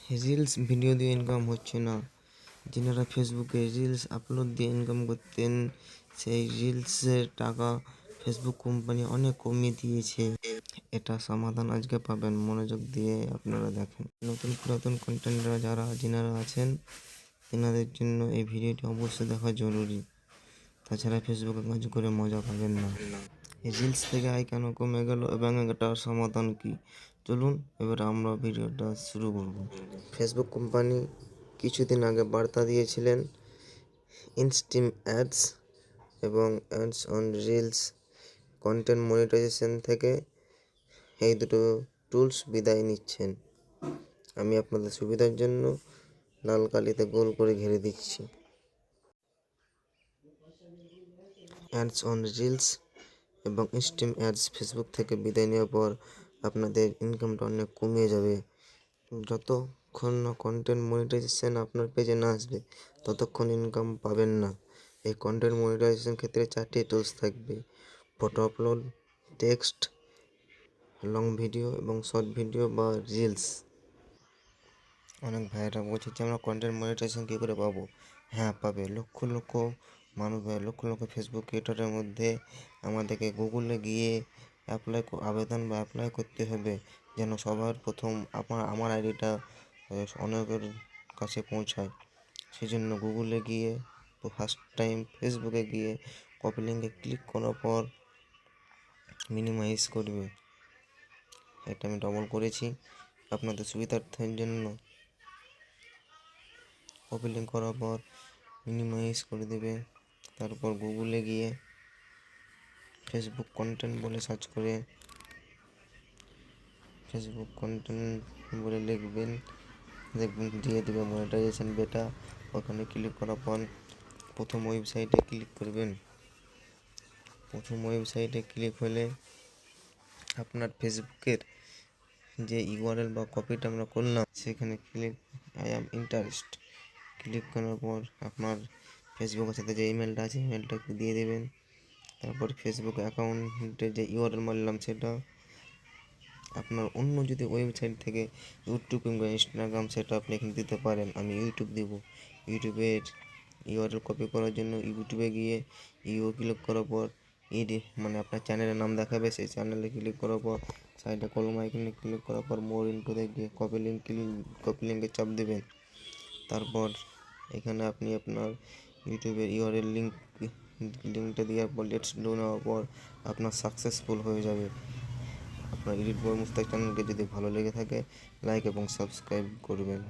Reels video দিয়ে income হচ্ছে না। যারা ফেসবুকে রিলস আপলোড দিয়ে ইনকাম করতেন, সেই রিলসের টাকা ফেসবুক কোম্পানি অনেক কমিয়ে দিয়েছে। এটা সমাধান আজকে পাবেন, মনোযোগ দিয়ে আপনারা দেখেন। নতুন পুরাতন কন্টেন্টরা যারা আছেন, তেনাদের জন্য এই ভিডিওটি অবশ্যই দেখা জরুরি। তাছাড়া ফেসবুকে কাজ করে মজা পাবেন না। এই রিলস থেকে আয় কেন কমে গেল এবং এটার সমাধান কি, চলুন এবার আমরা ভিডিওটা শুরু করব। ফেসবুক কোম্পানি কিছুদিন আগে বার্তা দিয়েছিলেন ইনস্টিম অ্যাডস এবং ads on reels content monetization থেকে এই দুটো টুলস বিদায় নিচ্ছেন। আমি আপনাদের সুবিধার জন্য লাল কালিতে গোল করে ঘিরে দিচ্ছি। অ্যাডস অন রিলস এবং ইনস্টিম অ্যাডস ফেসবুক থেকে বিদায় নেওয়ার পর আপনাদের ইনকামটা অনেক কমে যাবে। যতক্ষণ না কন্টেন্ট মনিটাইজেশন আপনার পেজে না আসবে, ততক্ষণ ইনকাম পাবেন না। এই কন্টেন্ট মনিটাইজেশন ক্ষেত্রে 4টি টুলস থাকবে: photo upload, text, long video এবং শর্ট ভিডিও বা রিলস। অনেক ভাইয়েরা বলছে যে আমরা কন্টেন্ট মনিটাইজেশন কী করে পাবো? হ্যাঁ, পাবে। লক্ষ লক্ষ মানুষ, লক্ষ লক্ষ ফেসবুক ক্রিয়েটরের মধ্যে আমাদেরকে গুগলে গিয়ে আবেদন বা অ্যাপ্লাই করতে হবে, যেন সবার প্রথম আমার আইডিটা অনেকের কাছে পৌঁছায়। সেজন্য গুগলে গিয়ে ফার্স্ট টাইম ফেসবুকে গিয়ে কপি লিঙ্কে ক্লিক করার পর মিনিমাইজ করবে। এটা আমি ডবল করেছি আপনাদের সুবিধার্থের জন্য। কপি লিঙ্ক করার পর মিনিমাইজ করে দেবে। তারপর গুগলে গিয়ে ফেসবুক কন্টেন্ট বলে সার্চ করে ফেসবুক কন্টেন্ট বলে লিখবেন, দেখবেন দিয়ে দেবে মনিটাইজেশন বেটা। ওখানে ক্লিক করার পর প্রথম ওয়েবসাইটে ক্লিক করবেন। প্রথম ওয়েবসাইটে ক্লিক হলে আপনার ফেসবুকের যে ইউআরএল বা কপিটা আমরা করলাম, সেখানে আই অ্যাম ইন্টারেস্ট ক্লিক করার পর আপনার ফেসবুকের সাথে যে ইমেলটা আছে, ইমেলটা দিয়ে দেবেন। তারপর ফেসবুক অ্যাকাউন্টের যে ইউআরএল মারলাম, সেটা আপনার অন্য যদি ওয়েবসাইট থেকে ইউটিউব কিংবা ইনস্টাগ্রাম, সেটা আপনি এখানে দিতে পারেন। আমি ইউটিউব দেবো। ইউটিউবের ইউআরএল কপি করার জন্য ইউটিউবে গিয়ে ক্লিক করার পর মানে আপনার চ্যানেলের নাম দেখাবে, সেই চ্যানেলে ক্লিক করার পর সাইডে কলম আইকনে ক্লিক করার পর মোর ইনটুতে গিয়ে কপি লিঙ্কে চাপ দেবেন। তারপর এখানে আপনি আপনার ইউটিউবের ইউআরএল লিঙ্কটা দেওয়ার পর লেটস ডো নেওয়ার পর আপনার সাকসেসফুল হয়ে যাবে। আপনার এডিট বয় মুস্তাক চ্যানেলকে যদি ভালো লেগে থাকে, লাইক এবং সাবস্ক্রাইব করবেন।